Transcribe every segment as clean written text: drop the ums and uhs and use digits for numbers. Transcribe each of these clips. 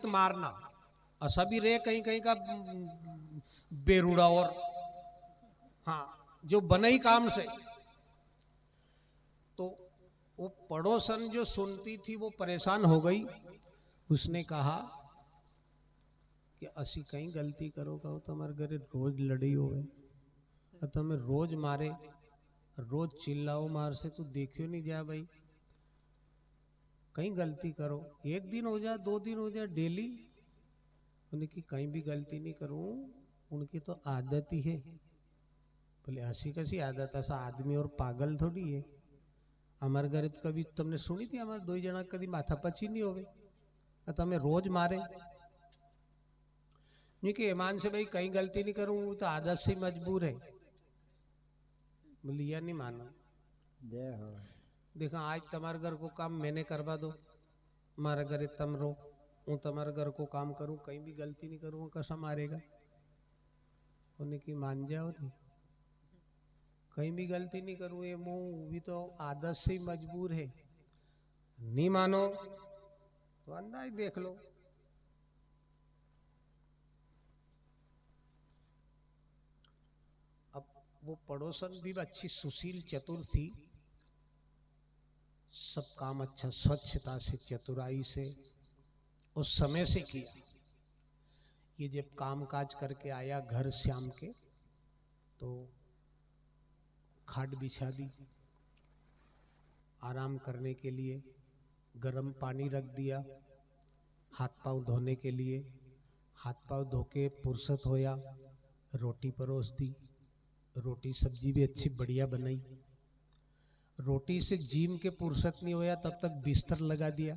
अतिरिक्त मारना ऐसा भी रहे कहीं कहीं का बेरुड़ा और हाँ जो बने ही काम से। तो वो पड़ोसन जो सुनती थी वो परेशान हो गई। उसने कहा कि असी कहीं गलती करो कहो तुम्हारे घरे रोज लड़ी होवे तुम्हें रोज मारे रोज चिल्लाओ मार से तू देखियो नहीं जा भाई कहीं गलती करो एक दिन हो जाए 2 दिन हो जाए डेली उनकी कहीं भी गलती नहीं करूं उनकी तो आदत ही है। बोले हंसी कैसी आदत ऐसा आदमी और पागल थोड़ी है हमारे घर तो कभी तुमने सुनी थी हमारे 2 जना कभी माथा पची नहीं होवे तमें रोज मारे कि ईमान से भाई कहीं गलती नहीं करूं तो आदत से मजबूर है। बोले यह नहीं माना देखा आज तुम्हारे घर को काम मैंने करवा दो मारे घरे तम रो हूँ तुम्हारे घर को काम करूं कहीं भी गलती नहीं करूँ कैसा मारेगा उन्हें की मान जाओ नहीं कहीं भी गलती नहीं करूं ये मुंह भी तो आदत से मजबूर है नहीं मानो तो अंदाज देख लो। अब वो पड़ोसन भी अच्छी सुशील चतुर थी सब काम अच्छा स्वच्छता से चतुराई से उस समय से किया। ये जब काम काज करके आया घर श्याम के तो खाट बिछा दी आराम करने के लिए गर्म पानी रख दिया हाथ पांव धोने के लिए हाथ पांव धो के फुर्सत होया रोटी परोस दी रोटी सब्जी भी अच्छी बढ़िया बनाई रोटी से जीम के फुर्सत नहीं होया तब तक बिस्तर लगा दिया।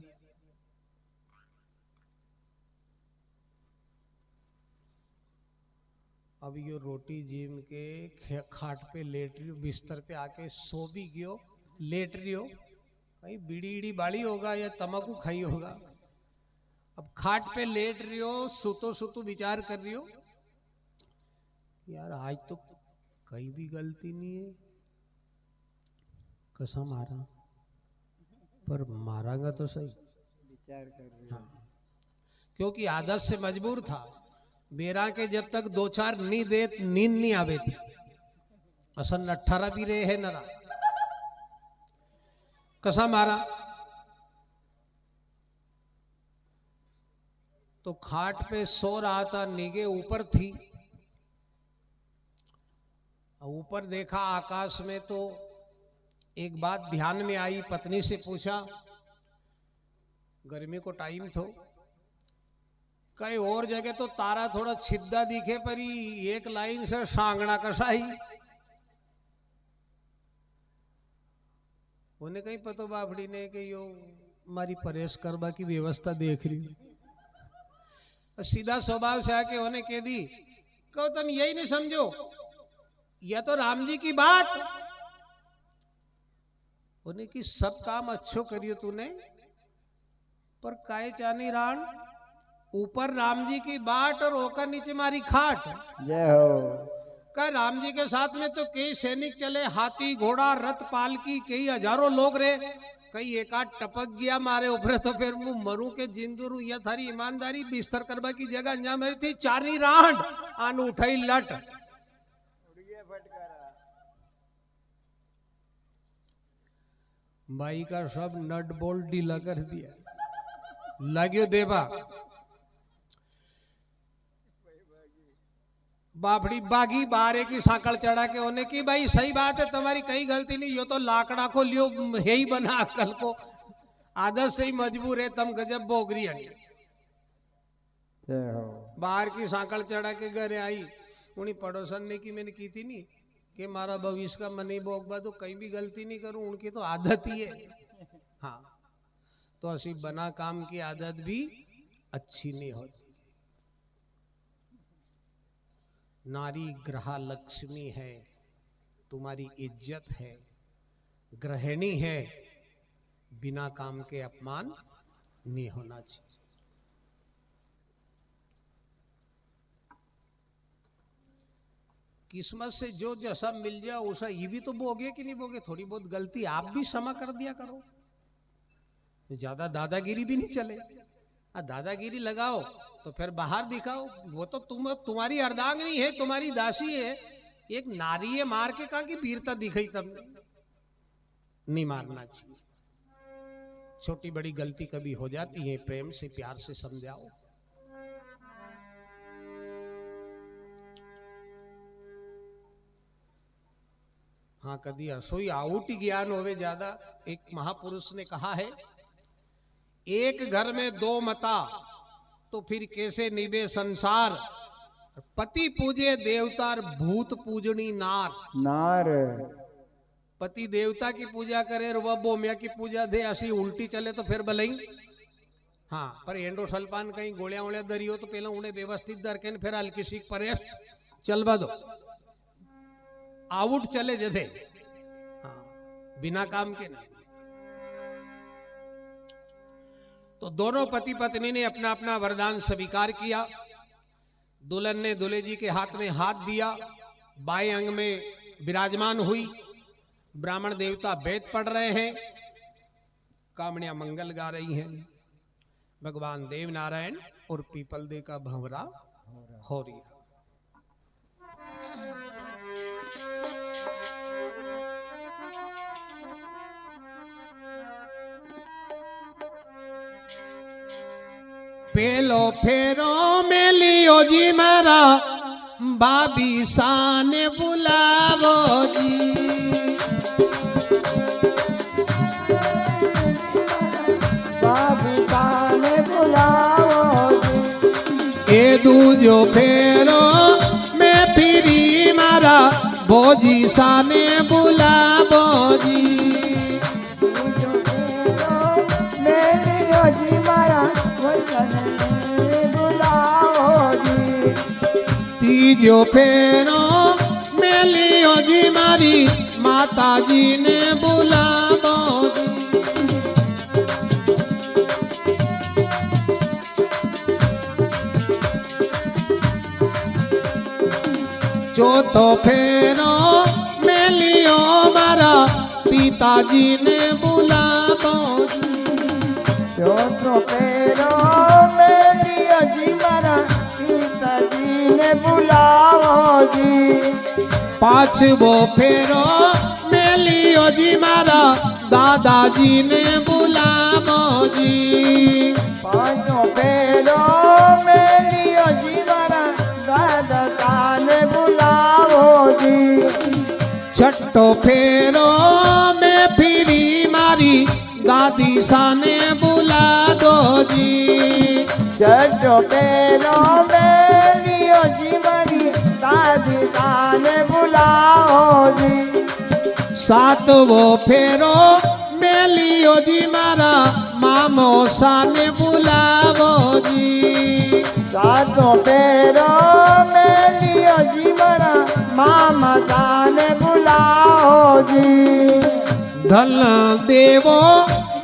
अब यो रोटी जीम के खाट पे लेट रही हो बिस्तर पे आके सो भी गयो लेट रही हो कहीं बीड़ी ईड़ी बाड़ी होगा या तम्बाकू खाई होगा। अब खाट पे लेट रही हो सुतो सुतो विचार कर रही हो यार आज तो कहीं भी गलती नहीं है कैसा मारा पर मारांगा तो सही विचार कर रही हाँ। क्योंकि आदत से मजबूर था बेरा के जब तक 2-4 नींद नहीं आवे थी असन 18 भी रहे है नरा कसा मारा तो खाट पे सो रहा था निगे ऊपर थी ऊपर देखा आकाश में तो एक बात ध्यान में आई पत्नी से पूछा गर्मी को टाइम थो कई और जगह तो तारा थोड़ा छिद्दा दिखे पर एक लाइन से सांगना कसा ही उन्हें कहीं पतो बापड़ी ने कि यो मारी परेश करवा की व्यवस्था देख रही सीधा स्वभाव से आके उन्हें कह दी कहो तुम यही नहीं समझो यह तो राम जी की बात उन्हें की सब काम अच्छो करियो तूने पर काहे चानी रान ऊपर राम जी की बाट और होकर नीचे मारी खाट जय हो का राम जी के साथ में तो कई सैनिक चले हाथी घोड़ा रथ पालकी कई हजारों लोग रहे कई एक आध टपक गया मारे ऊपर तो फिर मुंह मरू के जिंदरू या थारी ईमानदारी बिस्तर करवा की जगह जहां मेरी थी चारी रांड आन उठाई लट भाई का सब नट बोल्ट ढीला कर दिया लाग्यो देवा बापड़ी बागी बारे की साकड़ चढ़ा के होने की भाई सही बात है तुम्हारी कई गलती नहीं यो तो लाकड़ा को लियो है ही बना अक्कल को आदत से ही मजबूर है तम गजब बोगरी हनी बाहर की साकड़ चढ़ा के घरे आई उन्हीं पड़ोसन ने की मैंने की थी नहीं कि मारा भविष्य का मन ही बोगबा तो कहीं भी गलती नहीं करूं उनकी तो आदत ही है हाँ तो असी बना काम की आदत भी अच्छी नहीं होती। नारी ग्रहा लक्ष्मी है तुम्हारी इज्जत है गृहिणी है बिना काम के अपमान नहीं होना चाहिए। किस्मत से जो जैसा मिल जाए वैसा ये भी तो बोगे कि नहीं बोगे थोड़ी बहुत गलती आप भी क्षमा कर दिया करो ज्यादा दादागिरी भी नहीं चले दादागिरी लगाओ तो फिर बाहर दिखाओ, वो तो तुम्हारी अर्धांगिनी है, तुम्हारी दासी है, एक नारी है, मार के कहा कि वीरता दिखाई तब नहीं मारना चाहिए। छोटी बड़ी गलती कभी हो जाती है, प्रेम से प्यार से समझाओ। हाँ, कदी असोई आउट ज्ञान होवे ज्यादा। एक महापुरुष ने कहा है, एक घर में दो मता तो फिर कैसे निभे संसार, पति पूजे देवता भूत पूजनी नार। नार पति देवता की पूजा करे और वह बोमिया की पूजा दे, ऐसी उल्टी चले तो फिर भले। हाँ, पर एंडो सल्पान कहीं गोलियां वोलिया दरी हो तो पहले उन्हें व्यवस्थित दर के फिर हल्की सीख परेश चलवा दो, आउट चले जथे। हाँ, बिना काम के नहीं। तो दोनों पति पत्नी ने अपना अपना वरदान स्वीकार किया। दुल्हन ने दूल्हे जी के हाथ में हाथ दिया, बाएं अंग में विराजमान हुई। ब्राह्मण देवता वेद पढ़ रहे हैं, कामड़ियां मंगल गा रही हैं। भगवान देव नारायण और पीपल दे का भंवरा हो रही है। पेलो फेरो में लियो जी मारा, बाबी शान बुलावो जी। बाबी शान बुलावो जी। ए दूजो फेरो में फिरी मारा, भोजी शान बुलावो जी। तीजो फेरो में लियो जी मारी, माता जी ने बुलावो जी। चौथो फेरो में लियो मारा, पिताजी ने बुलावो जी। चौथो फेरो में लियो जी मारा, पिताजी ने बुलावो जी। पांचवो फेरो में लियो जी मारा, दादाजी ने बुलावो जी। पांचों फेरो में लियो जी मारा, दादा ने बुलावो जी। छठो फेरो में फिरी मारी, दादी साने बुला दो जी। छठो फेरो में लियो जी मारी, दादी साने बुलाओ जी। सातवो फेरो में लियो जी मारा, मामो साने बुलावो जी। सातों फेरो में लियो जी मारा, मामा साने बुलाओ जी। धन देवो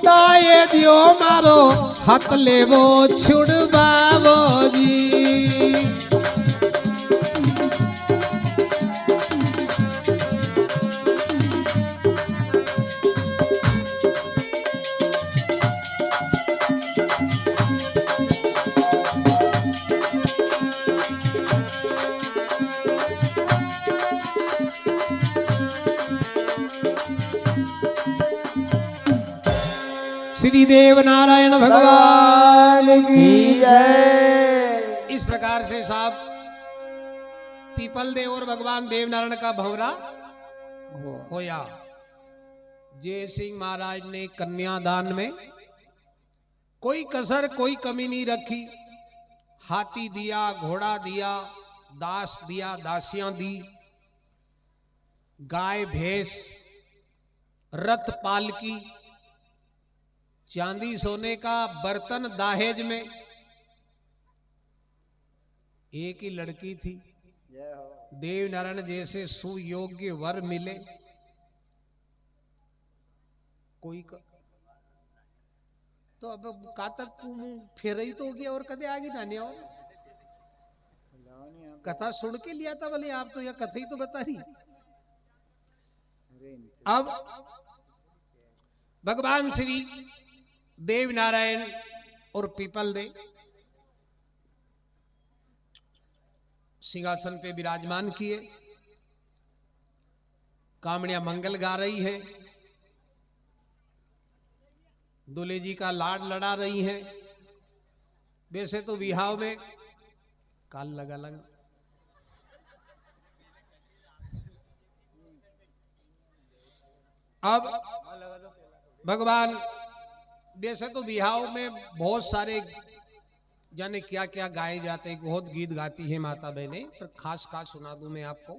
दाए दियो मारो, हक लेवो छुड़वावो जी। श्री देव नारायण भगवान की जय। इस प्रकार से साहब पीपल देव और भगवान देव नारायण का भंवरा होया। जय सिंह महाराज ने कन्यादान में कोई कसर कोई कमी नहीं रखी। हाथी दिया, घोड़ा दिया, दास दिया, दासियां दी, गाय भैंस, रथ पालकी, चांदी सोने का बर्तन दाहेज में। एक ही लड़की थी, देव नारायण जैसे सुयोग्य वर मिले कोई तो अब कातक फिर ही तो हो गया और कदे आगे ना आओ। कथा सुन के लिया था भले आप तो, यह कथा ही तो बता रही। अब भगवान श्री देव नारायण और पीपल दे सिंहासन पे विराजमान किए। कामड़िया मंगल गा रही है, दूल्हे जी का लाड लड़ा रही है। वैसे तो विवाह में काल लगा लगा, अब भगवान वैसे तो विवाह में बहुत सारे जाने क्या क्या गाए जाते हैं, बहुत गीत गाती है माता बहने, पर खास खास सुना दूं मैं आपको।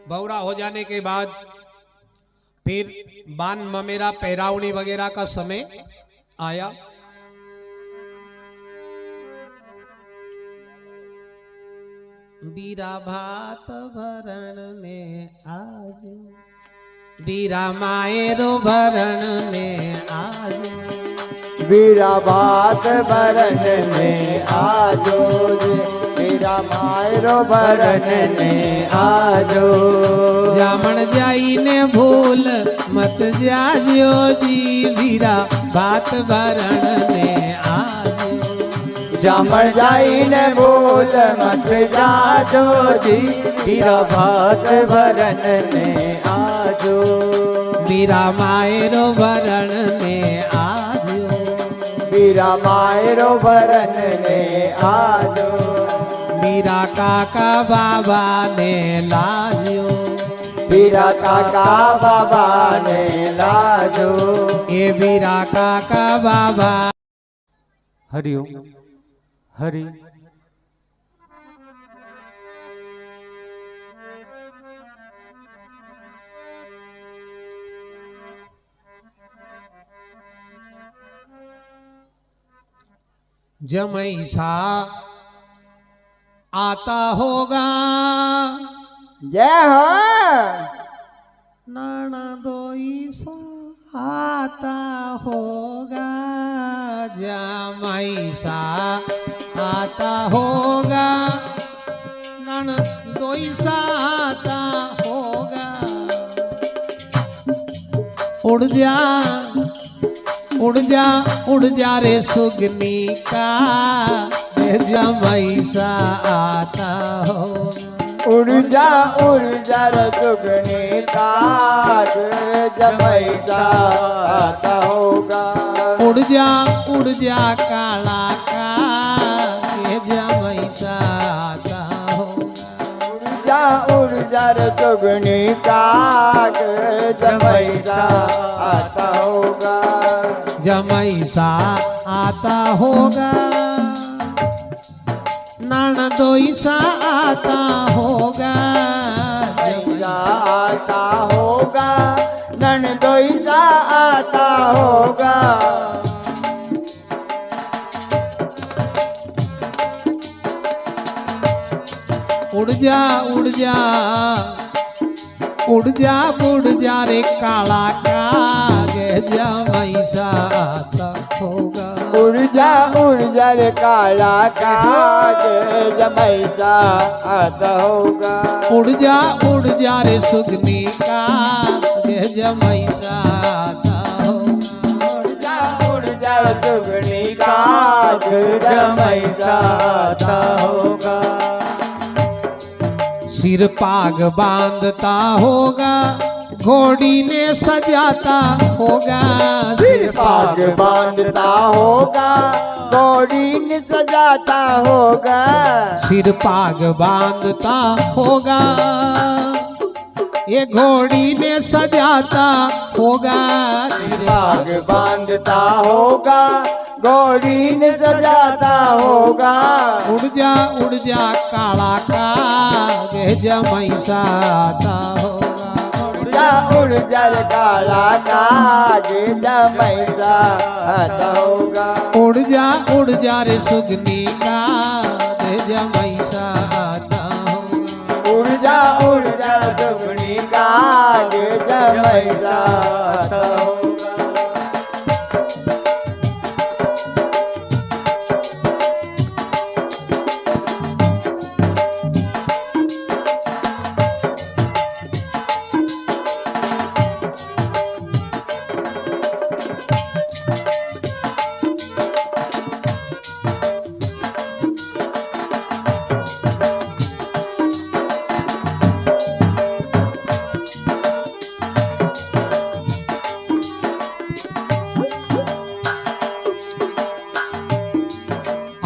बौरा हो जाने के बाद फिर बान ममेरा पहरावनी वगैरह का समय आया। बीरा भात भरण ने आज, बीरा मायरो भरण ने आज, बीरा भात भरण ने आजो, बीरा मायरो भरण ने आजो। जामण जाई ने भूल मत जाजो जी, बीरा भात भरण ने आज, जामण जाई ने भूल मत जाजो जी, बीरा भात भरण ने आजो। बीरा मायरो भरण ने आजो, बीरा मायरो भरण ने आजो। बीरा काका बाबा ने लाजो, बीरा काका बाबा ने लाजो। ए बीरा काका बाबा। हरिओम हरि। जमैसा आता होगा, जय हो। नाना दोईसा आता होगा, जमैसा आता होगा, नाना दोईसा आता होगा। उड़ जा उड़ जा उड़ जा रे सुगनी का, जमैसा आता हो। उड़ जा रसुगनी का, जमैसा आता होगा। उड़ जा काला का, ये जमैसा आता होगा। उड़ जा रसुगनी का, जमैसा आता होगा। जमैसा आता होगा, नाना दोईसा आता होगा। जमैसा आता होगा, ननदोईसा आता होगा। उड़ जा उड़ जा उड़ जा रे काला का, जमैसा आता होगा। उड़ जा रे काला का, जमैसा आता होगा। उड़ जा रे सुगनी का, जमैसा आता होगा। उड़ जा सुगनी का, जमैसा आता होगा। सिर पाग बांधता होगा, घोड़ी ने सजाता होगा। सिर पाग बांधता होगा, घोड़ी ने सजाता होगा। सिर पाग बांधता होगा, ये घोड़ी ने सजाता होगा। सिर पाग बांधता होगा, घोड़ी ने सजाता होगा। उड़ जा काला का, जमैसा आता होगा। उड़ जा काला का, जमैसा आता होगा। उड़ जा रे सुगनी का, जमैसा आता होगा। उड़ जा सुगनी का, जमैसा आता होगा।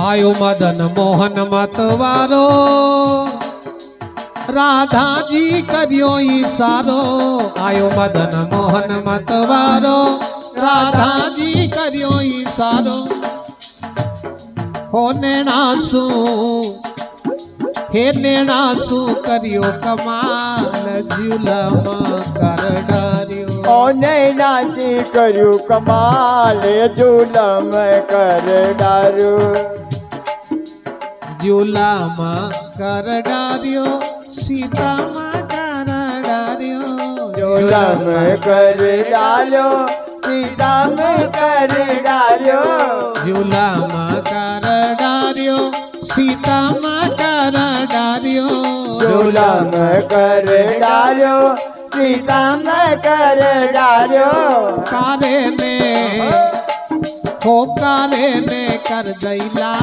आयो मदन मोहन मतवारो राधा जी करियो इशारो आयो मदन मोहन मतवारो राधा जी करियो इशारो हो नैणासू हे नैणासू करियो कमाल झूलामा कर डारियो ओ नैनासी कर्यो कमाल झूलम कर डारो झूलामा कर डारियो सीता माँ कर डारियो झूलम कर डालो सीता में कर डालो झूलामा कर डारियो सीता माँ कर डारियो झूलम कर डालो सीता में कर डालो कारे ने हो कारे ने कर दैला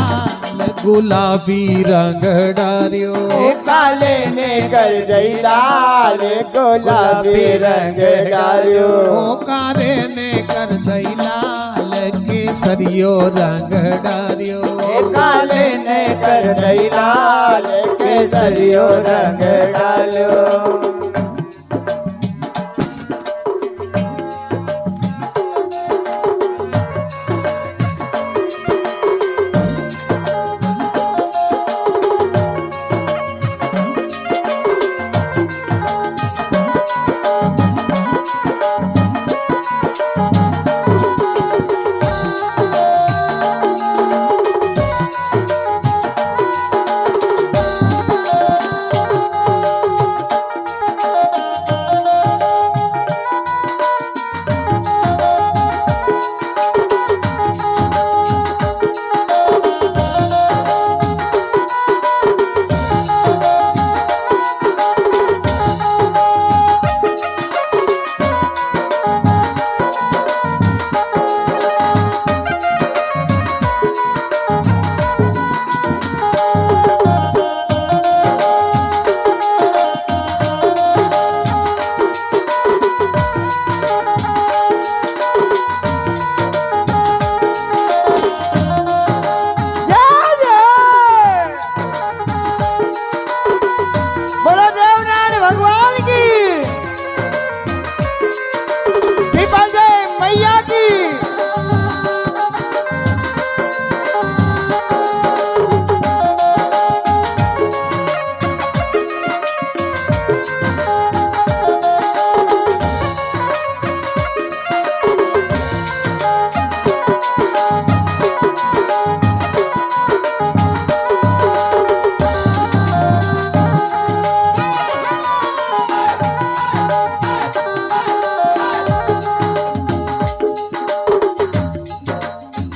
गुलाबी रंग डारियो काले ने कर दई लाल गुलाबी रंग डालो हो कारे ने कर दैला केसरियो रंग डारियो काले ने कर दई लाल केसरियो रंग डालो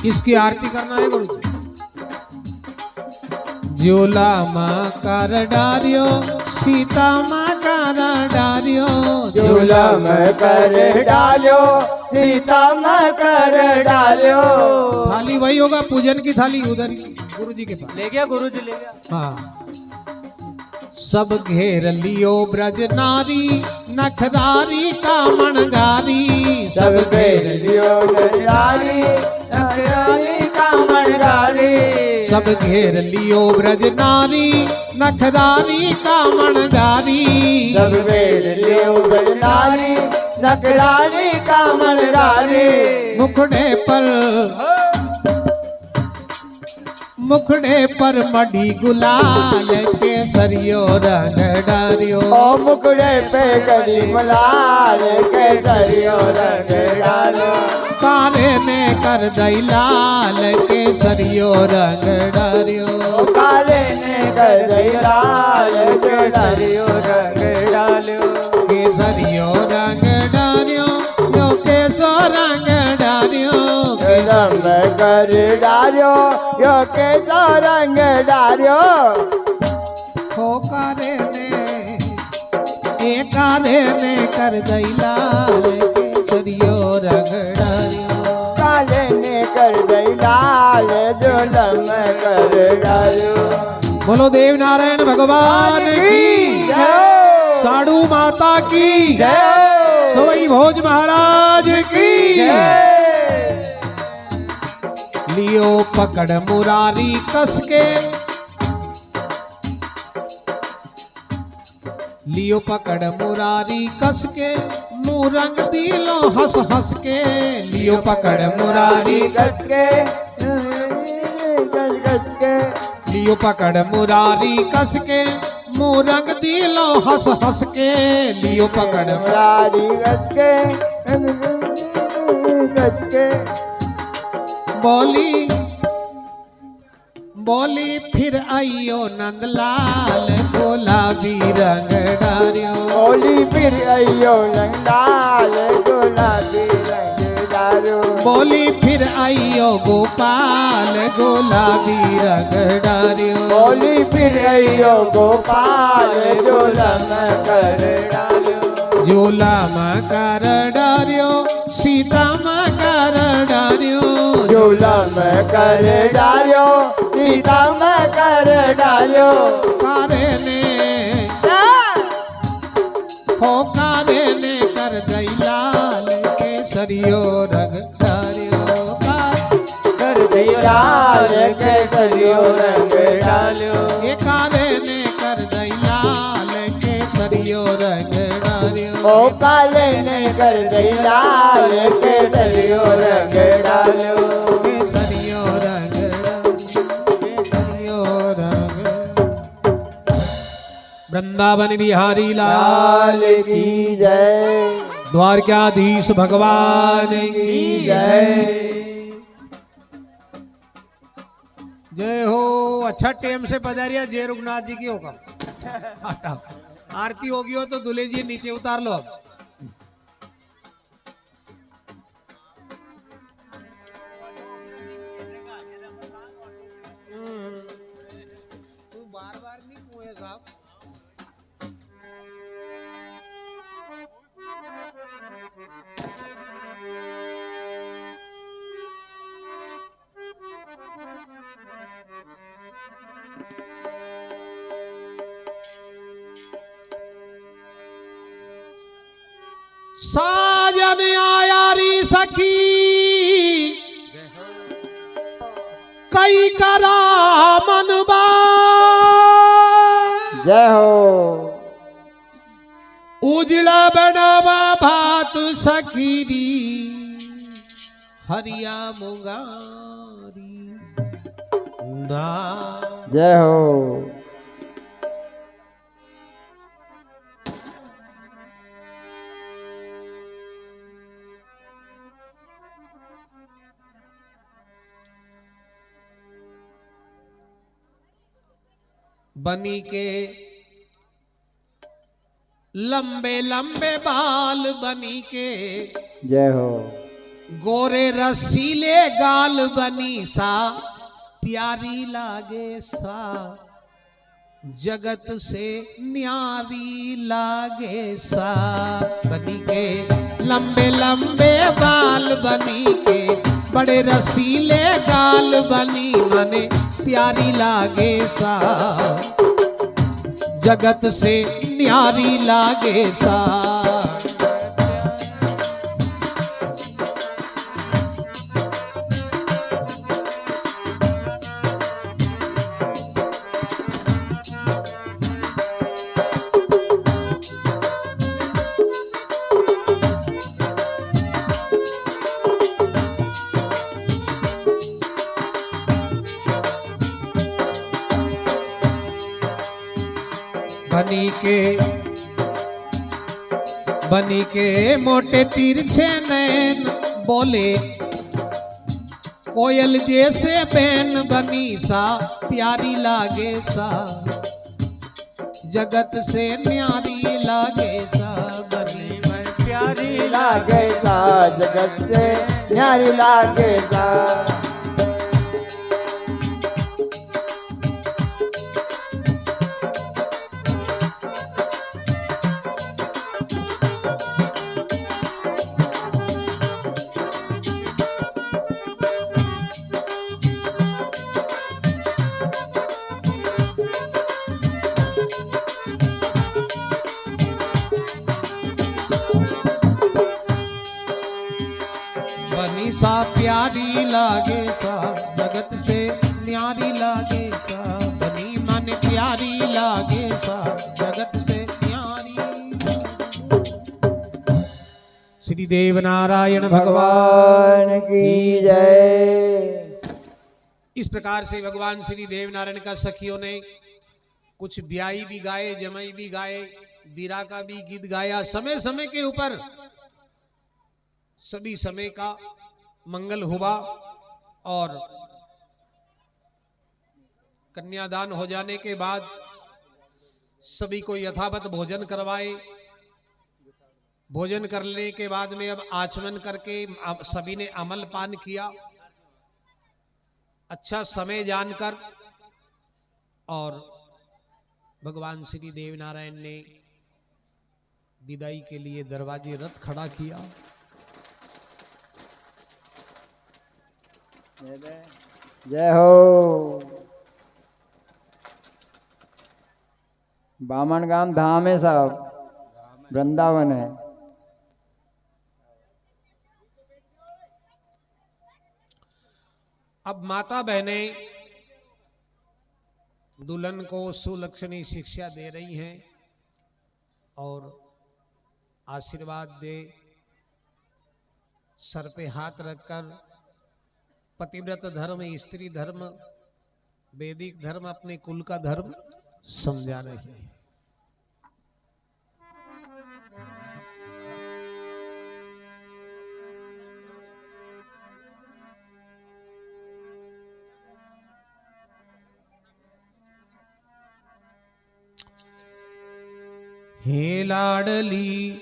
इसकी आरती करना है गुरु जी। झूला माँ कर डारियो सीता माँ कर डारियो झूला में कर डालो सीता में कर डालो थाली वही होगा पूजन की थाली उधर गुरु जी के पास ले गया गुरु जी ले गया हाँ सब घेर लियो ब्रज नारी नखरारी का मनगारी सब घेर लियो नखरारी नखरारी का मनगारी सब घेर लियो ब्रज नारी नखरारी का मनगारी सब घेर लियो ब्रज नारी नखरारी का मनगारी मुखड़े पर मडी गुलाल केसरियो रंग डारियो ओ मुखड़े पे करी गुलाल केसरियो रंग डालो काले ने कर दई लाल केसरियो रंग डारियो काले ने कर दई लाल केसरियो रंग डालो केसरियो रंग डारियो यो केसो रंग डारियो रंग कर डालो यो केसो रंग डालो हो काले ने कर दई लाल केसरियो रंग डारियो काले ने कर दई लाल जो रंग कर डालो बोलो देव नारायण भगवान की जय साधु माता की जय सवई भोज महाराज की जय ली लियो पकड़ मुरारी कस के, लियो पकड़ मुरारी कस के, मुंह रंग दिलो हंस हंस के। लियो पकड़ मुरारी कस के कस के, लियो पकड़ मुरारी कस के, मुंह रंग दिलो हंस हंस के। लियो पकड़ मुरारी कस के कस के। बोली बोली फिर आइयो नंदलाल, गुलाबी रंग डारियो। बोली फिर आइयो नंदलाल, गुलाबी रंग डारियो। बोली फिर आइयो गोपाल, गुलाबी रंग डारियो। बोली फिर आइयो गोपाल, झोलम कर डारियो। झोलम कर डारियो, सीता कर डारियो। झोलम कर डारियो, सीता कर डारियो। कारे ने हो कारे ने कर दई लाल, केसरियो रंग डारियो। कर दियो लाल, केसरियो रंग डालियो। ये कारे ने कर दई लाल, केसरियो रंग डारियो। ओ काले ने कर दई लाल, केसरियो रंग डालियो। केसरियो रंग केसरियो रंग। वृंदावन बिहारी लाल की जय, द्वारकाधीश भगवान की जय। जय हो। अच्छा टेम से पधारिया जय रघुनाथ जी की होगा। हटाओ, आरती होगी हो तो दूल्हे जी नीचे उतार लो। अब तू बार बार नहीं कुएं साहब। साजन आया री सखी, कई करा मनबा। जय हो। उजला बनावा भात सखीरी, हरिया मुंगारी दा। जय हो। बनी के लंबे लंबे बाल, बनी के जय हो। गोरे रसीले गाल, बनी सा प्यारी लागे सा, जगत से न्यारी लागे सा। बनी के लंबे लंबे बाल, बनी के बड़े रसीले गाल, बनी मने प्यारी लागे सा, जगत से न्यारी लागे सा। बनी के मोटे तिरछे नैन, बोले कोयल जैसे बैन, बनी सा प्यारी लागे सा, जगत से न्यारी लागे सा। बनी प्यारी लागे सा, जगत से न्यारी लागे सा। बनी सा प्यारी प्यारी लागे सा, जगत से न्यारी लागे सा, बनी मन प्यारी लागे सा, जगत से न्यारी लागे। श्री देव नारायण भगवान की जय। इस प्रकार से भगवान श्री देव नारायण का सखियों ने कुछ ब्याई भी गाए, जमाई भी गाए, बीरा का भी गीत गाया। समय समय के ऊपर सभी समय का मंगल हुआ और कन्यादान हो जाने के बाद सभी को यथावत भोजन करवाए। भोजन करने के बाद में अब आचमन करके सभी ने अमल पान किया अच्छा समय जानकर, और भगवान श्री देव नारायण ने विदाई के लिए दरवाजे रथ खड़ा किया। जय हो। बामनगाम धाम है साहब, वृंदावन है। अब माता बहनें दुल्हन को सुलक्षणी शिक्षा दे रही हैं और आशीर्वाद दे, सर पे हाथ रखकर पतिव्रत धर्म, स्त्री धर्म, वैदिक धर्म, अपने कुल का धर्म समझा रही है। हे लाडली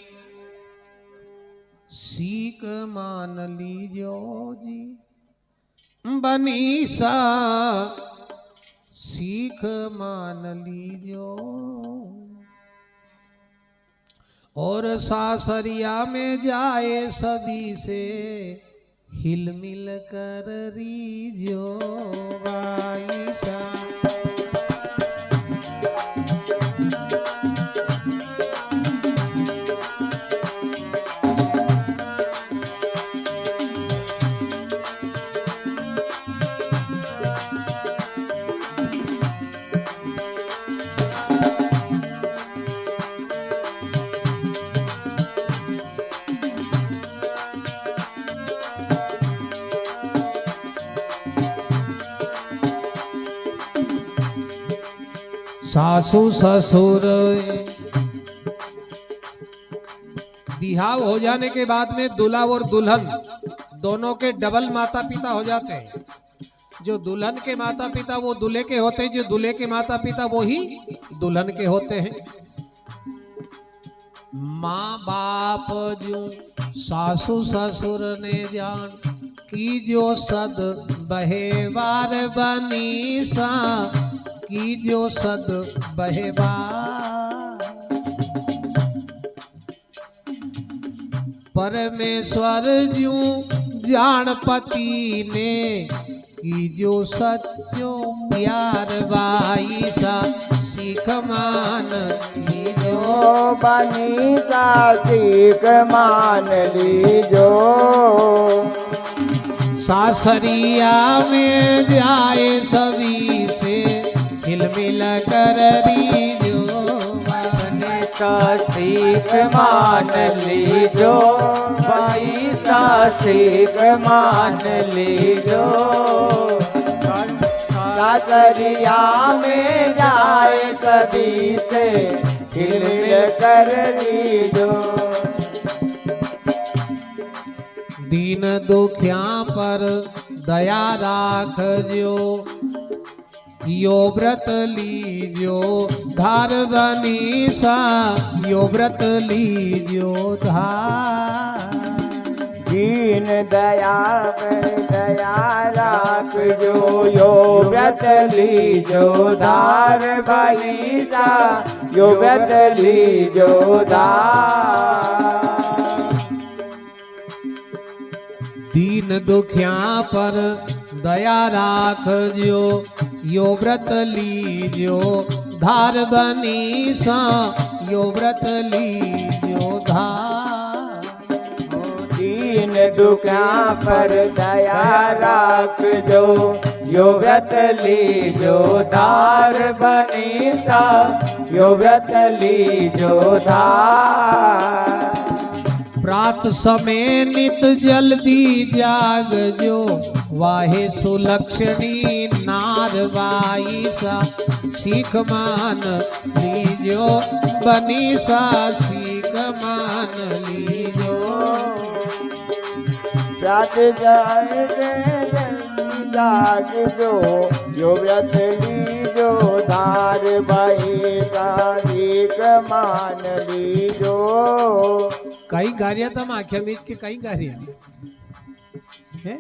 सीख मान लीजो जी, बनीसा सीख मान लीजो, और सासरिया में जाए सभी से हिल मिल कर रीजो बाईसा। सासू ससुर बिहाव हो जाने के बाद में दूल्हा और दुल्हन दोनों के डबल माता पिता हो जाते हैं। जो दुल्हन के माता पिता वो दूल्हे के होते हैं, जो दूल्हे के माता पिता वो ही दुल्हन के होते हैं। माँ बाप जो सासू ससुर ने जान की जो सद बहेवार बनी सा, की जो सद बहेवा। परमेश्वर जू जान पति ने की जो सच्चो प्यार बाई सा, सीख मान लीजो बनी सा, सीख मान लीजो। सासरिया में जाए सभी से हिल मिल कर रीजो, बनी सा सीख मान लीजो, भाई सा सीख मान लीजो। सासरिया में जाए सभी से हिल मिल कर लीजो। दीन दुखिया पर दया राख जो, यो व्रत लीजो धार बनी सा, यो व्रत लीजो धार। दीन दया पर दया राख जो, यो व्रत लीजो धार बनी सा, यो व्रत लीजो धार। दीन दुखिया पर दया राख जो, यो व्रत लीजो धार बनी सा, यो व्रत लीजो धार। दीन दुखिया पर दया राखजो। यो व्रत लीजो धार बनी सा, यो व्रत लीजो धार। प्रात समय नित जल्दी जागजो, वाहे सुलक्षणी नारबाई सा। सीख मान लीजो बनी सा, सीख मान लीजो। प्रात जागजो, यो व्रत लीजो धार बनी सा, सीख मान लीजो। काही कार्य तम आख्या मीच के काही कार्य है।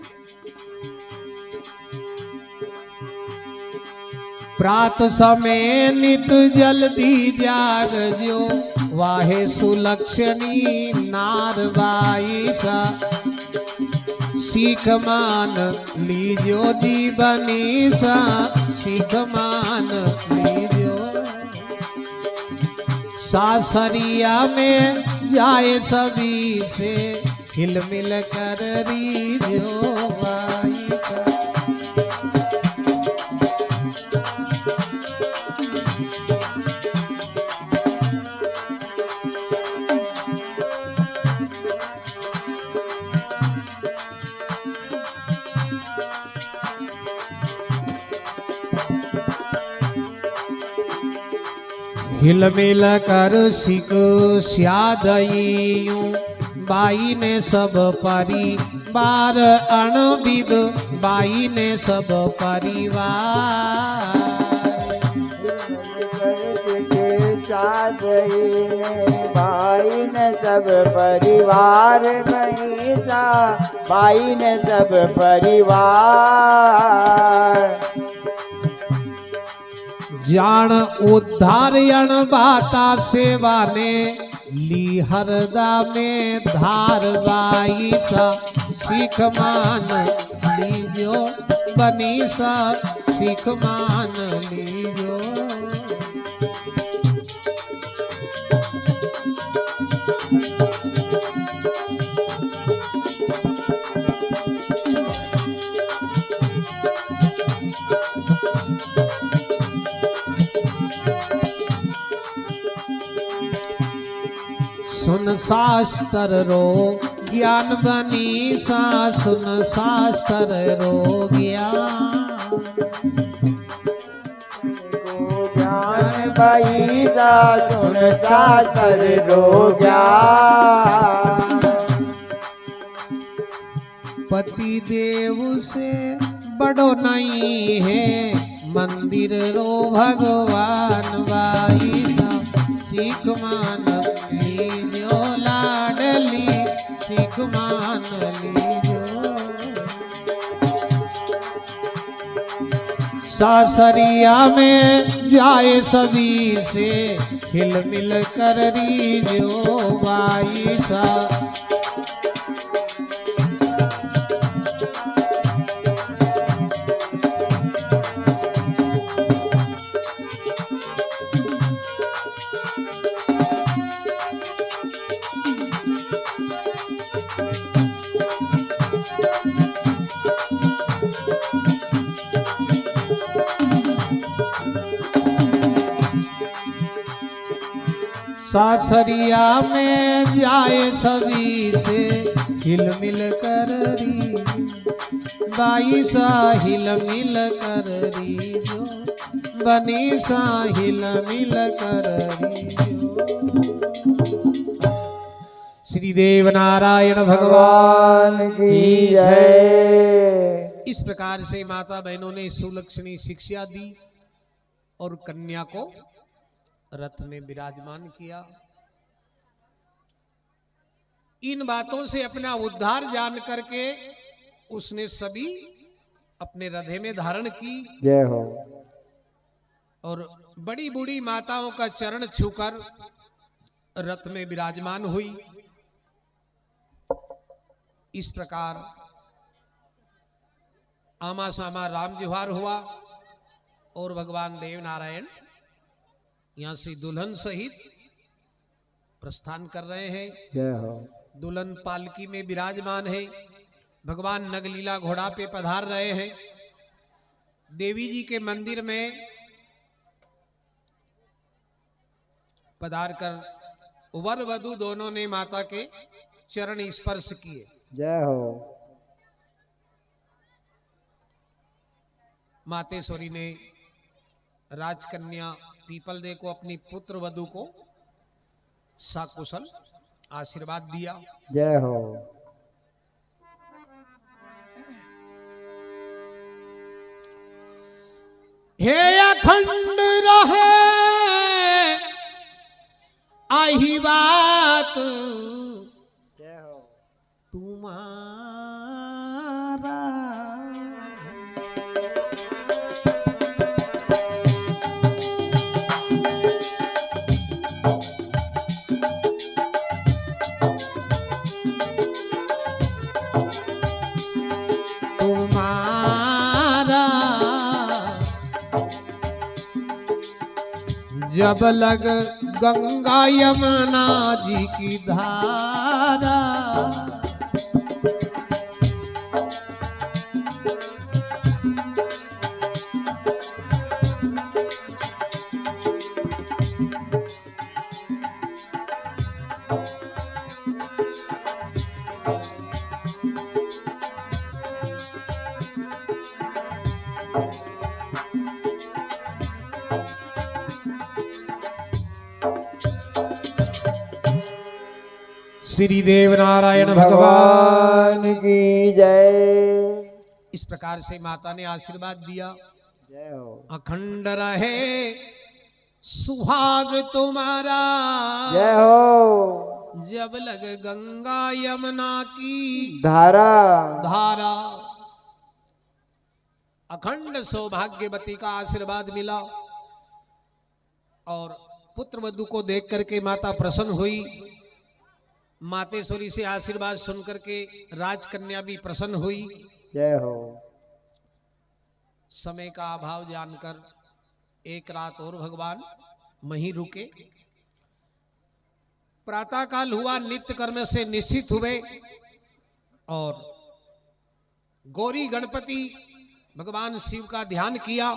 प्रात समय नित जल्दी जागजो, वाहे सुलक्षणी नारबाई सा। सीख मान लीजो जीवनी सा, सीख मान लीजो। सासरिया में जाए सभी से, हिल मिल कर रीजो बाई सा। हिल मिल कर सिक स्यादयू, बाई ने सब परिवार अणविद, बाई ने सब परिवार। बाई ने सब परिवार महिषा, बाई ने सब परिवार। जान उद्धारयण बाता सेवा ने, ली हरदा में धार बाई सा। सीख मान लीजो बनी सा, सीख मान लीजो। सुन शास्त्र रो ज्ञान बनी सा, सुन शास्त्र रो ज्ञान। ज्ञान बनी सा, सुन शास्त्र रो ज्ञान। पति देव से बड़ो नहीं है, मंदिर रो भगवान बाई सा। सीख मान लीजो लाडली, सीख मान लीजो। सासरिया में जाए सभी से, हिल मिल कर रीजो बाई सा। सासरिया में जाए सभी से, हिल मिल कर री बाई सा। हिल मिल कर रीजो बनी सा, हिल मिल कर रीजो। श्री देव नारायण भगवान की जय। इस प्रकार से माता बहनों ने सुलक्षणी शिक्षा दी और कन्या को रथ में विराजमान किया। इन बातों से अपना उद्धार जान करके उसने सभी अपने रथे में धारण की। जय हो। और बड़ी बूढ़ी माताओं का चरण छूकर रथ में विराजमान हुई। इस प्रकार आमा सामा राम जोहार हुआ और भगवान देव नारायण यहां से दुल्हन सहित प्रस्थान कर रहे हैं। जय हो। दुल्हन पालकी में विराजमान है। भगवान नगलीला घोड़ा पे पधार रहे हैं। देवी जी के मंदिर में पधार कर वर वधु दोनों ने माता के चरण स्पर्श किए। जय हो। मातेश्वरी ने राजकन्या पीपल दे को अपनी पुत्र वधु को सकुशल आशीर्वाद दिया। जय हो। हे अखंड रहे आही बात जय हो। तुम्हारा। जब लग गंगा यमुना जी की धारा, श्री देव नारायण भगवान की जय। इस प्रकार से माता ने आशीर्वाद दिया। जय हो। अखंड रहे सुहाग तुम्हारा, जय हो। जब लग गंगा यमुना की धारा, धारा। अखंड सौभाग्यवती का आशीर्वाद मिला और पुत्र वधु को देख करके माता प्रसन्न हुई। मातेश्वरी से आशीर्वाद सुनकर के राजकन्या भी प्रसन्न हुई। जय हो। समय का अभाव जानकर एक रात और भगवान वहीं रुके। प्रातः काल हुआ, नित्य कर्म से निश्चित हुए और गौरी गणपति भगवान शिव का ध्यान किया।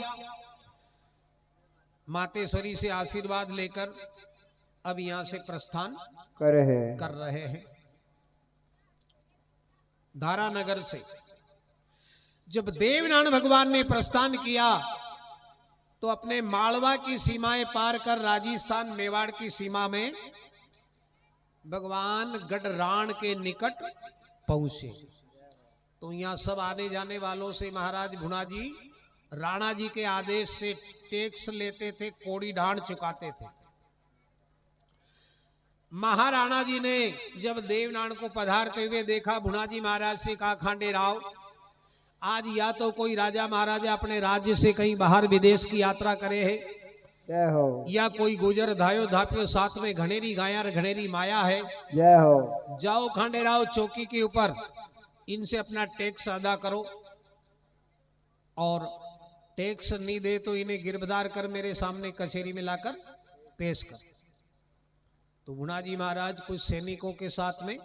मातेश्वरी से आशीर्वाद लेकर अब यहां से प्रस्थान कर रहे हैं। धारानगर से जब देवनारायण भगवान ने प्रस्थान किया तो अपने मालवा की सीमाएं पार कर राजस्थान मेवाड़ की सीमा में भगवान गढ़राण के निकट पहुंचे। तो यहाँ सब आने जाने वालों से महाराज भुना जी राणा जी के आदेश से टैक्स लेते थे, कोड़ी ढांड चुकाते थे। महाराणा जी ने जब देवनारायण को पधारते हुए देखा, भुना जी महाराज से कहा, खांडे राव आज या तो कोई राजा महाराजा अपने राज्य से कहीं बाहर विदेश की यात्रा करे है, जय हो। या कोई गुजर धायो धापियो साथ में घनेरी गाया और घनेरी माया है। जय हो। जाओ खांडे राव चौकी के ऊपर इनसे अपना टैक्स अदा करो और टैक्स नहीं दे तो इन्हें गिरफ्तार कर मेरे सामने कचहरी में लाकर पेश कर। तो भुना जी महाराज कुछ सैनिकों के साथ में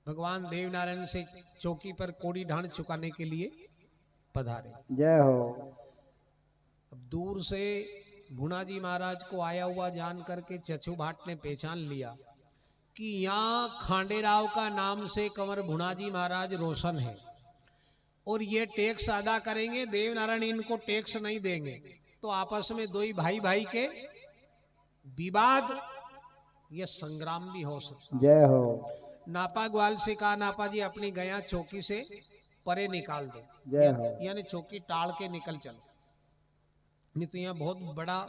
भगवान देवनारायण से चौकी पर कोड़ी ढांड चुकाने के लिए पधारे। जय हो। अब दूर से भुना जी महाराज को आया हुआ जान करके चचू भाट ने पहचान लिया कि यहाँ खांडेराव का नाम से कंवर भुना जी महाराज रोशन है और ये टैक्स अदा करेंगे, देवनारायण इनको टैक्स नहीं देंगे तो आपस में दो ही भाई भाई के विवाद, ये संग्राम भी हो सकता। जय हो। नापा ग्वाल से कहा, नापा जी अपनी गया चौकी से परे निकाल दो, जय हो। यानी चौकी टाल के निकल चलो, नहीं तो यहाँ बहुत बड़ा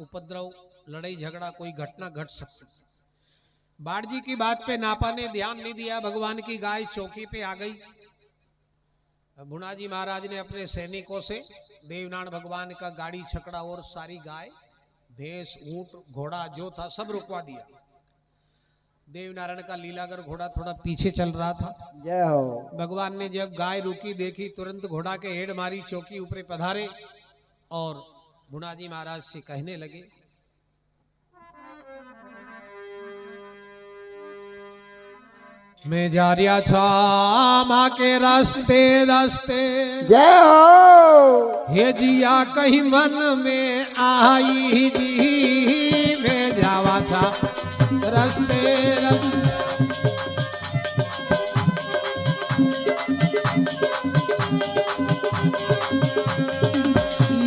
उपद्रव, लड़ाई झगड़ा, कोई घटना घट सकती। बाढ़ जी की बात पे नापा ने ध्यान नहीं दिया, भगवान की गाय चौकी पे आ गई। भुना जी महाराज ने अपने सैनिकों से देवनारायण भगवान का गाड़ी छकड़ा और सारी गाय भैंस ऊंट घोड़ा जो था सब रुकवा दिया। देवनारायण का लीलागर घोड़ा थोड़ा पीछे चल रहा था। जय हो। भगवान ने जब गाय रुकी देखी, तुरंत घोड़ा के हेड मारी, चौकी ऊपर पधारे और भुना जी महाराज से कहने लगे, मैं जा रिया था माँ के रास्ते रास्ते, जय हो। हे जिया कहीं मन में आई जी, मैं जावा था रास्ते रास्ते।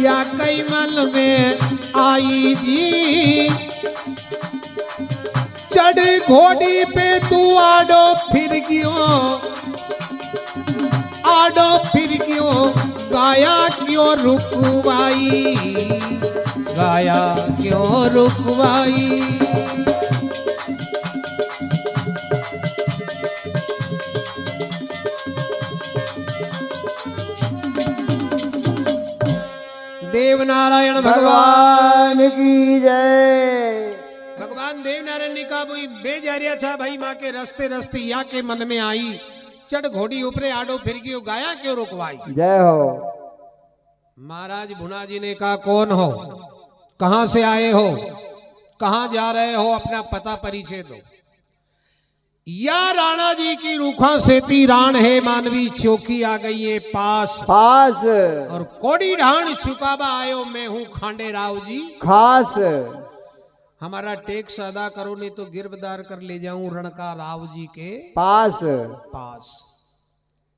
या कहीं मन में आई जी, चढ़ घोड़ी पे तू आडो फिर क्यों गाया क्यों रुकवाई, गाया क्यों रुकवाई। देवनारायण भगवान की जय। भगवान देवनारायण ने कहा भाई बेजारिया था भाई माँ के रस्ते रस्ते या के मन में आई, चढ़ घोड़ी ऊपरे आडो फिर गयो गाया क्यों रुकवाई। जय हो। महाराज भुना जी ने कहा कौन हो, कहां से आए हो, कहां जा रहे हो, अपना पता परिचय दो। या राणा जी की रूखा सेती राण है, मानवी चौकी आ गई है पास पास, और कोड़ी ढाण चुकावा आयो मैं हूं खांडे राव जी खास। हमारा टैक्स अदा करो नहीं तो गिरफ्तार कर ले जाऊं रणका राव जी के पास।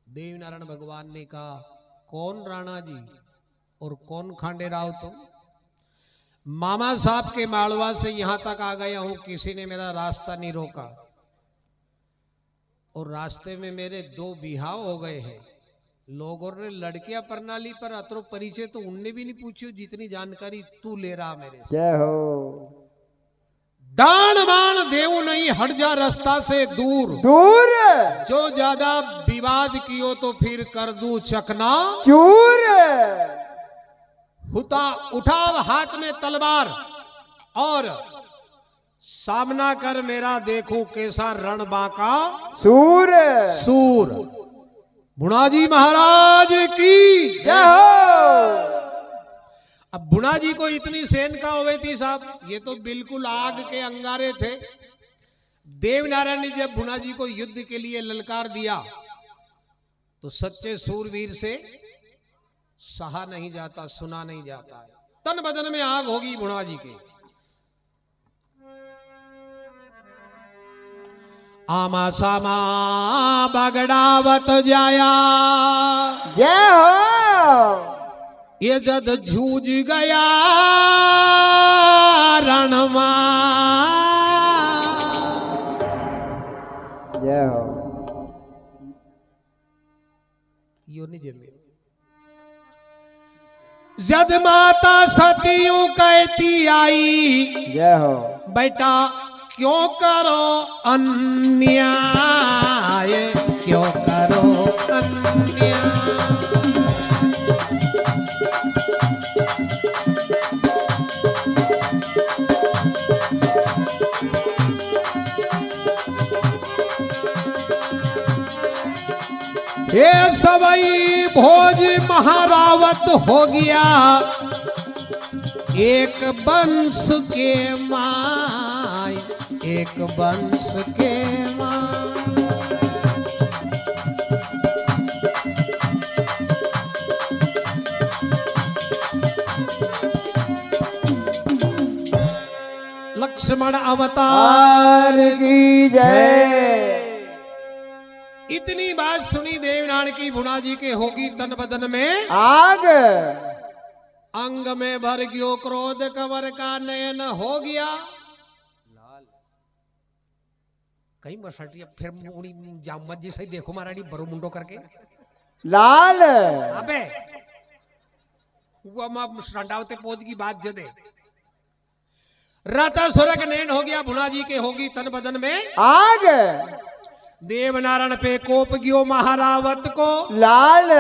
देवनारायण भगवान ने कहा कौन राणा जी और कौन खांडे राव तुम? मामा साहब के मालवा से यहां तक आ गया हूं, किसी ने मेरा रास्ता नहीं रोका और रास्ते में मेरे 2 बिहाव हो गए हैं। लोगों ने लड़कियां प्रणाली पर अतरो परिचय तो उनने भी नहीं पूछी जितनी जानकारी तू ले रहा मेरे से। जय हो। दान बाण देव नहीं, हट जा रास्ता से दूर दूर, जो ज्यादा विवाद कियो तो फिर कर दूं चकना चूर। उठाव हाथ में तलवार और सामना कर मेरा, देखूं कैसा रण बांका सूर। सूर। बुणाजी महाराज की जय हो। अब बुना जी को इतनी सेन का हुए थी साहब, ये तो बिल्कुल आग के अंगारे थे। देवनारायण ने जब बुना जी को युद्ध के लिए ललकार दिया तो सच्चे सूरवीर से सहा नहीं जाता, सुना नहीं जाता है। तन बदन में आग होगी बुना जी के। आमा सामा बगड़ावत जाया, जय हो। ये जद जूझ गया रणमा, जय हो। यो नहीं जमे। जद माता सतियों कहती आई, जय हो। बेटा क्यों करो अन्याय, क्यों करो अन्याय। ये सवई भोज महारावत हो गया, एक वंश के माय, एक वंश के माय। लक्ष्मण अवतार की जय। इतनी बात सुनी देवनारायण की, भुना जी के होगी तन बदन में आग, अंग में भर गयो क्रोध, कंवर का नयन हो गया कहीं मसटी। फिर जामत जी सही देखो महारानी बरो मुंडो करके लाल। अबे वो संडावते पहुंच की बात जदे राता सुरग नैन हो गया, भुना जी के होगी तन बदन में आग। देवनारायण पे कोप गयो महारावत को लाल।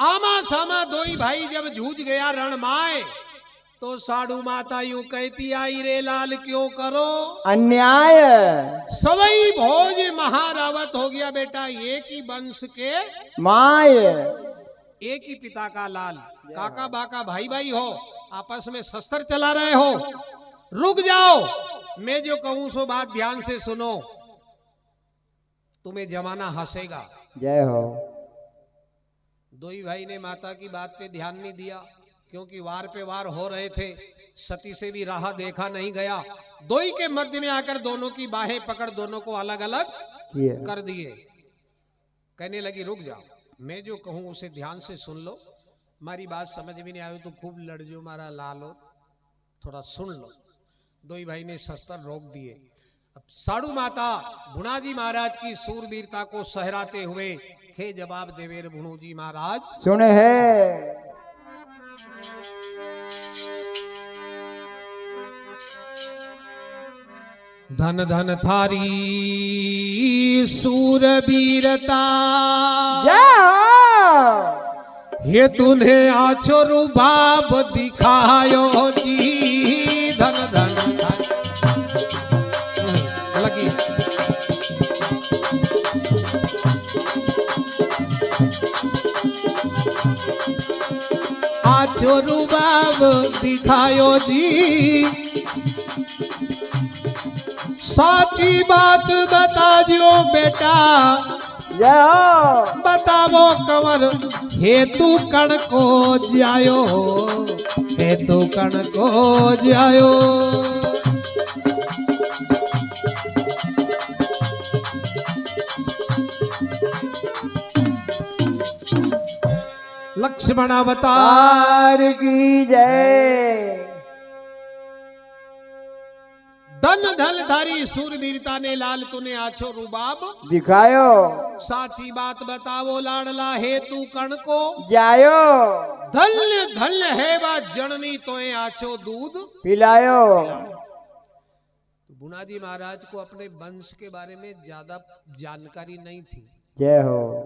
आमा सामा दो ही भाई जब जूझ गया रण माए, तो साधु माता यूं कहती आई, रे लाल क्यों करो अन्याय। सवई भोज महारावत हो गया बेटा, एक ही वंश के माय, एक ही पिता का लाल, काका बाका भाई भाई हो, आपस में शस्त्र चला रहे हो। रुक जाओ, मैं जो कहूं सो बात ध्यान से सुनो। तुम्हें जमाना हंसेगा। जय हो। दो ही भाई ने माता की बात पे ध्यान नहीं दिया, क्योंकि वार पे वार हो रहे थे, सती से भी राह देखा नहीं गया। दो ही के मध्य में आकर दोनों की बाहें पकड़ दोनों को अलग अलग कर दिए। कहने लगी रुक जाओ, मैं जो कहूं उसे ध्यान से सुन लो, हमारी बात समझ में नहीं आई तो खूब लड़ जो मारा लालो, थोड़ा सुन लो। दो ही भाई ने शस्त्र रोक दिए। अब साड़ू माता भुणाजी महाराज की सूरवीरता को सहराते हुए खे जवाब देवेर भुणोजी महाराज सुने है। धन धन थारी सूरवीरता, जय हो। हे तूने आछो रुबाब दिखायो जी। धन धन लगी आछो रुबाब दिखायो जी। साची बात बता जो बेटा, जय हो। बतावो कंवर हेतु कण को जायो, हेतु कण को जायो। लक्ष्मण अवतार की जय। धन धन धारी सूरवीरता ने लाल तूने आछो रुबाब दिखायो। साची बात बतावो लाडला हेतु कण को जायो। धन्य धन्य है बा जननी तोए आछो दूध पिलायो। भुणाजी महाराज को अपने वंश के बारे में ज्यादा जानकारी नहीं थी। जय हो।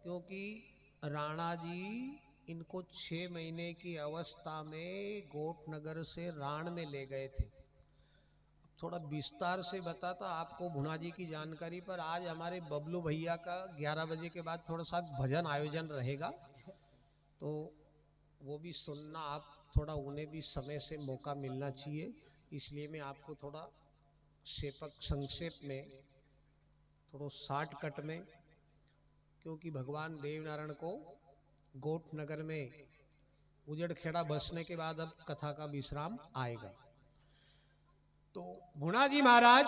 क्योंकि राणा जी इनको 6 महीने की अवस्था में गोटनगर से राण में ले गए थे। थोड़ा विस्तार से बताता आपको भुणाजी की जानकारी पर। आज हमारे बबलू भैया का 11 बजे के बाद थोड़ा सा भजन आयोजन रहेगा, तो वो भी सुनना आप, थोड़ा उन्हें भी समय से मौका मिलना चाहिए। इसलिए मैं आपको थोड़ा संक्षेप में, थोड़ा शॉर्टकट में, क्योंकि भगवान देवनारायण को गोटनगर में उजड़खेड़ा बसने के बाद अब कथा का विश्राम आएगा। तो भुणाजी महाराज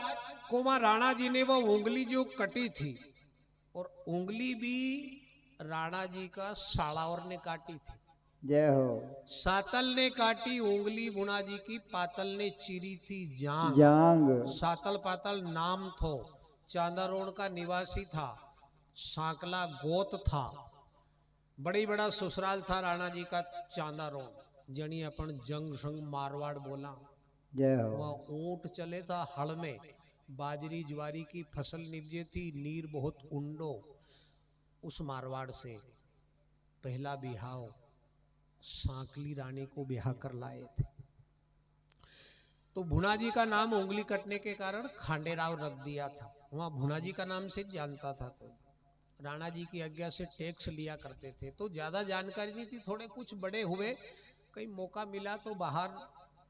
को वहां राणा जी ने वो उंगली जो कटी थी, और उंगली भी राणा जी का साड़ावर ने काटी थी। जय हो। सातल ने काटी उंगली, भुणाजी की पातल ने चीरी थी जांग। जांग। सातल पातल नाम थो, चांदारोड़ का निवासी था, सांकला गोत था, बड़ी बड़ा ससुराल था राणा जी का चांदारोड़, जनी अपन जंग संग मारवाड़ बोला। जय हो। वह ऊंट चले था हड़ में, बाजरी ज्वारी की फसल निपजे थी, नीर बहुत उंडो। उस मारवाड़ से पहला बिहाव सांकली रानी को ब्याह कर लाए थे। तो भुणाजी का नाम उंगली कटने के कारण खांडेराव रख दिया था। वहां भुणाजी का नाम से जानता था कोई। राणा जी की आज्ञा से टैक्स लिया करते थे, तो ज्यादा जानकारी नहीं थी। थोड़े कुछ बड़े हुए, कहीं मौका मिला तो बाहर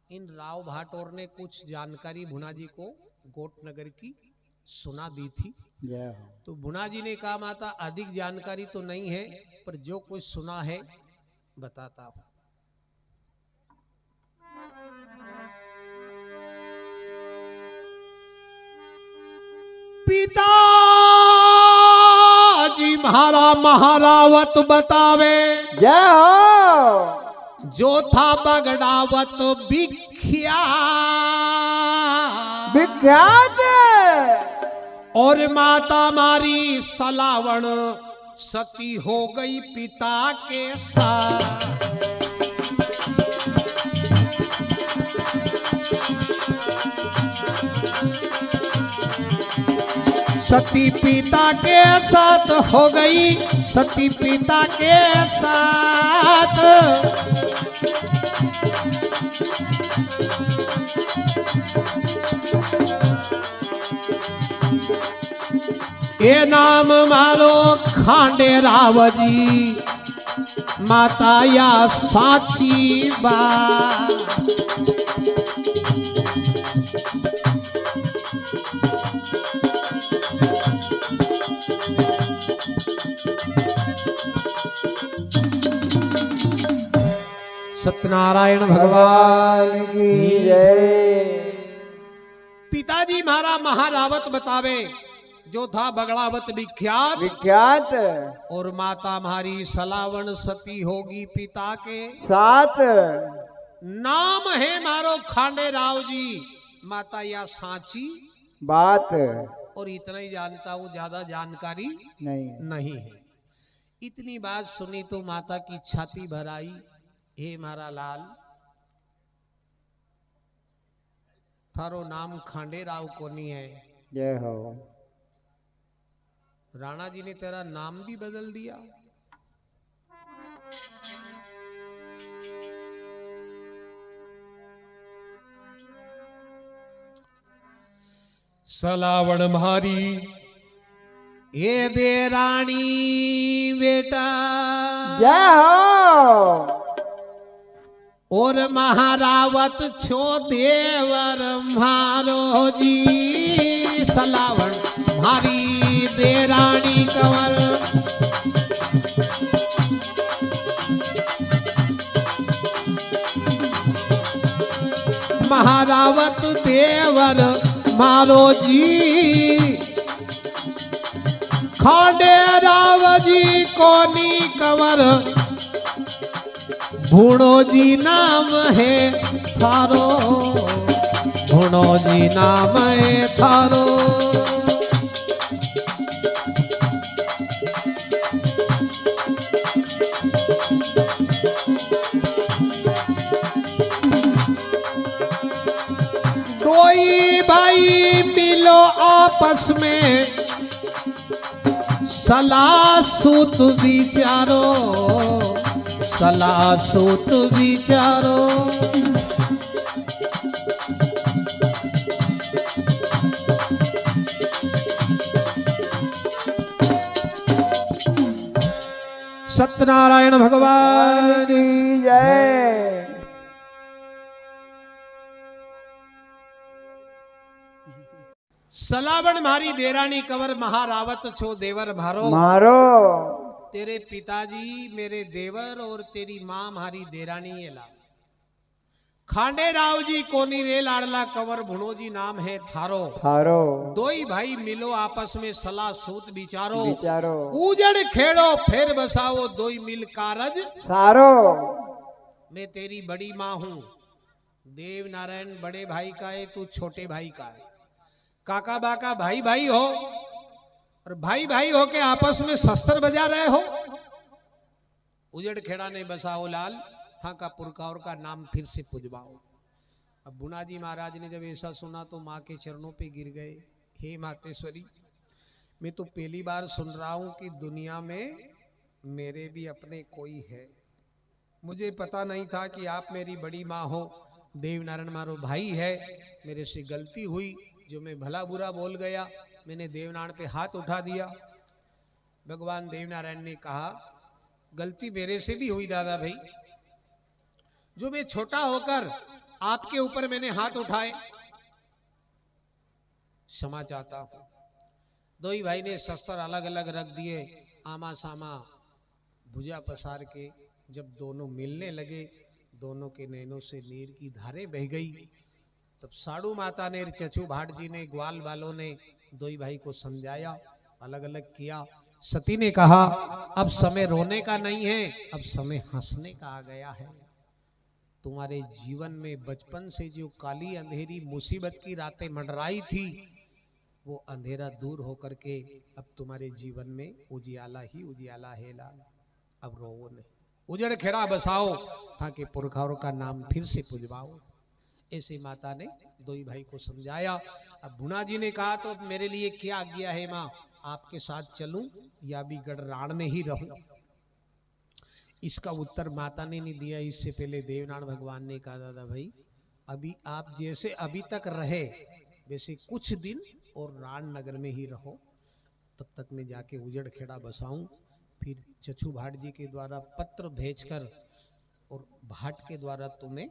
इन राव भाटोर ने कुछ जानकारी भुणाजी को गोटनगर की सुना दी थी। तो भुणाजी ने कहा माता अधिक जानकारी तो नहीं है, पर जो कुछ सुना है बताता हूं। पिताजी महारा महारावत बतावे। जय हो। जो था बगड़ावत विख्यात, और माता मारी सलावण सती हो गई पिता के साथ। सती पिता के साथ हो गई, सती पिता के साथ। ये नाम मारो खांडेराव जी, माता या साची बात। सत्यनारायण भगवान की जय। पिताजी महारा महारावत बतावे जो था बगड़ावत विख्यात, विख्यात और माता हमारी सलावन सती होगी पिता के साथ। नाम है मारो खांडे राव जी, माता या सांची बात और इतना ही जानता हूं, ज्यादा जानकारी नहीं है। इतनी बात सुनी तो माता की छाती भर आई, हे मारा लाल थारो नाम खांडे राव कोनी है। जय हो। राणा जी ने तेरा नाम भी बदल दिया। सलावण मारी ये दे रानी बेटा, जय हो। और महारावत छो देवर मारो जी, सलावण मारी दे रानी कंवर। महारावत देवर मारो जी, खांडे राव जी कोनी कंवर। भूणो जी नाम है थारो, भूणो जी नाम है थारो। दोई भाई मिलो आपस में, सलाह सूत विचारो, सलाह सूत विचारो। सत्यनारायण भगवान की जय। सलावण मारी देरानी कंवर, महारावत छो देवर मारो। मारो तेरे पिताजी मेरे देवर और तेरी मां हमारी देरानी है ला। खांडे राव जी कोनी रे लाडला कंवर, भुणो जी नाम है थारो। थारो दोई भाई मिलो आपस में सलाह सूत विचारो। विचारो। उजड़ खेड़ो फिर बसाओ, दोई मिल कारज सारो। मैं तेरी बड़ी मां हूं, देव नारायण बड़े भाई का है, तू छोटे भाई का है। काका बाका भाई भाई हो, और भाई भाई हो के आपस में शस्त्र बजा रहे हो। उजड़ खेड़ा ने बसाओ लाल, था का पुरखाओं का नाम फिर से पुजवाओ। अब बुनाजी महाराज ने जब ऐसा सुना तो माँ के चरणों पे गिर गए। हे मातेश्वरी, मैं तो पहली बार सुन रहा हूं कि दुनिया में मेरे भी अपने कोई है। मुझे पता नहीं था कि आप मेरी बड़ी माँ हो, देव नारायण मारो भाई है। मेरे से गलती हुई, जो मैं भला बुरा बोल गया, मैंने देवनारायण पे हाथ उठा दिया। भगवान देवनारायण ने कहा गलती मेरे से भी हुई दादा भाई, जो मैं छोटा होकर आपके ऊपर मैंने हाथ उठाए, क्षमा चाहता हूं। दो ही भाई ने शस्त्र अलग अलग रख दिए, आमा सामा भुजा पसार के। जब दोनों मिलने लगे, दोनों के नैनों से नीर की धारें बह गई। तब साड़ू माता ने, चचू भाट जी ने, ग्वाल वालों ने दो ही भाई को समझाया, अलग अलग किया। सती ने कहा अब समय रोने का नहीं है, अब समय हंसने का आ गया है। तुम्हारे जीवन में बचपन से जो काली अंधेरी मुसीबत की रातें मंडराई थी, वो अंधेरा दूर होकर के अब तुम्हारे जीवन में उजियाला ही उजियाला है लाल। अब रोवो नहीं, उजड़ खेड़ा बसाओ, ताकि पुरखाओं का नाम फिर से पुजवाओ। ऐसे माता ने दो ही भाई को समझाया। अब भुना जी ने कहा तो मेरे लिए क्या आज्ञा है माँ, आपके साथ चलूं या भी गढ़राण में ही रहूं? इसका उत्तर माता ने नहीं दिया। इससे पहले देवनारायण भगवान ने कहा दादा भाई, अभी आप जैसे अभी तक रहे वैसे कुछ दिन और राण नगर में ही रहो, तब तक मैं जाके उजड़ खेड़ा बसाऊं। फिर चचू भाट जी के द्वारा पत्र भेजकर और भाट के द्वारा तुम्हें